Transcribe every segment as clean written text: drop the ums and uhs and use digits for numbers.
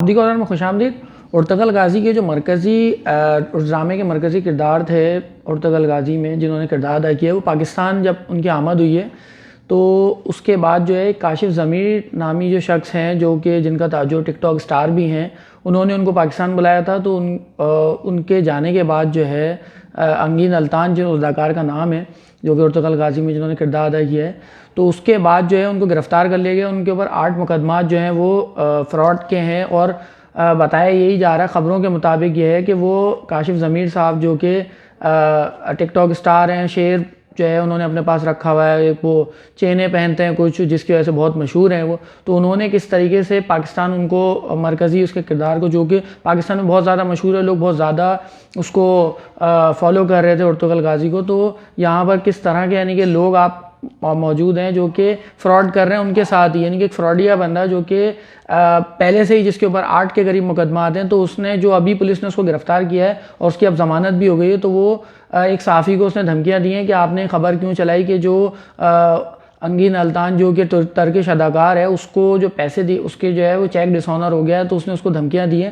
دیگر میں خوش آمدید۔ ارطغرل غازی کے جو مرکزی اس ڈرامے کے مرکزی کردار تھے ارطغرل غازی میں، جنہوں نے کردار ادا کیا، وہ پاکستان جب ان کی آمد ہوئی ہے تو اس کے بعد جو ہے کاشف ضمیر نامی جو شخص ہیں جو کہ جن کا جو ٹک ٹاک سٹار بھی ہیں، انہوں نے ان کو پاکستان بلایا تھا۔ تو ان کے جانے کے بعد جو ہے انگین الطان جو اداکار کا نام ہے جو کہ ارطغرل غازی میں جنہوں نے کردار ادا کیا ہے، تو اس کے بعد جو ہے ان کو گرفتار کر لیا گیا۔ ان کے اوپر 8 مقدمات جو ہیں وہ فراڈ کے ہیں، اور بتایا یہی جا رہا ہے خبروں کے مطابق یہ ہے کہ وہ کاشف ضمیر صاحب جو کہ ٹک ٹاک سٹار ہیں، شیر جو ہے انہوں نے اپنے پاس رکھا ہوا ہے، ایک وہ چینیں پہنتے ہیں کچھ جس کی وجہ سے بہت مشہور ہیں وہ، تو انہوں نے کس طریقے سے پاکستان ان کو مرکزی اس کے کردار کو، جو کہ پاکستان میں بہت زیادہ مشہور ہے، لوگ بہت زیادہ اس کو فالو کر رہے تھے ارطغرل غازی کو، تو یہاں پر کس طرح کے یعنی کہ لوگ آپ موجود ہیں جو کہ فراڈ کر رہے ہیں ان کے ساتھ ہی، یعنی کہ ایک فراڈیا بندہ جو کہ پہلے سے ہی جس کے اوپر 8 کے قریب مقدمات ہیں، تو اس نے جو ابھی پولیس نے اس کو گرفتار کیا ہے اور اس کی اب ضمانت بھی ہو گئی ہے، تو وہ ایک صحافی کو اس نے دھمکیاں دی ہیں کہ آپ نے خبر کیوں چلائی کہ جو انگین الطان جو کہ ترکش اداکار ہے اس کو جو پیسے دی اس کے جو ہے وہ چیک ڈس آنر ہو گیا ہے، تو اس نے اس کو دھمکیاں دی ہیں۔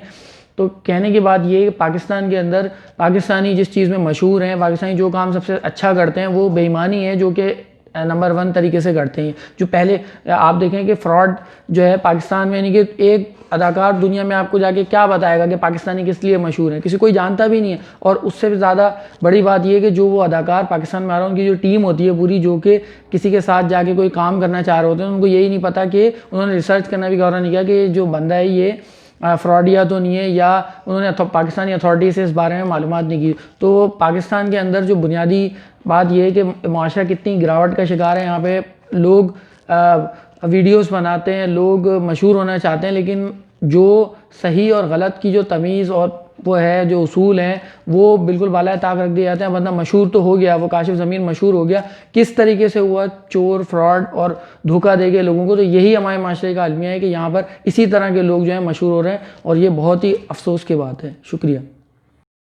تو کہنے کی بات یہ ہے کہ پاکستان کے اندر پاکستانی جس چیز میں مشہور ہیں، پاکستانی جو کام سب سے اچھا کرتے ہیں وہ بے ایمانی ہے، جو کہ نمبر 1 طریقے سے کرتے ہیں۔ جو پہلے آپ دیکھیں کہ فراڈ جو ہے پاکستان میں، یعنی کہ ایک اداکار دنیا میں آپ کو جا کے کیا بتائے گا کہ پاکستانی کس لیے مشہور ہیں، کسی کوئی جانتا بھی نہیں ہے۔ اور اس سے بھی زیادہ بڑی بات یہ ہے کہ جو وہ اداکار پاکستان میں آ رہا ہے ان کی جو ٹیم ہوتی ہے پوری، جو کہ کسی کے ساتھ جا کے کوئی کام کرنا چاہ رہے ہوتے ہیں، ان کو یہی نہیں پتا کہ انہوں نے ریسرچ کرنا بھی غور نہیں کیا کہ جو بندہ ہے یہ فراڈیا تو نہیں ہے، یا انہوں نے پاکستانی اتھارٹی سے اس بارے میں معلومات نہیں کی۔ تو پاکستان کے اندر جو بنیادی بات یہ ہے کہ معاشرہ کتنی گراوٹ کا شکار ہے، یہاں پہ لوگ ویڈیوز بناتے ہیں، لوگ مشہور ہونا چاہتے ہیں، لیکن جو صحیح اور غلط کی جو تمیز اور وہ ہے جو اصول ہیں وہ بالکل بالائے طاق رکھ دیے جاتے ہیں۔ بندہ مشہور تو ہو گیا، وہ کاشف ضمیر مشہور ہو گیا، کس طریقے سے ہوا، چور، فراڈ اور دھوکہ دے کے لوگوں کو۔ تو یہی ہمارے معاشرے کا المیہ ہے کہ یہاں پر اسی طرح کے لوگ جو ہیں مشہور ہو رہے ہیں، اور یہ بہت ہی افسوس کی بات ہے۔ شکریہ۔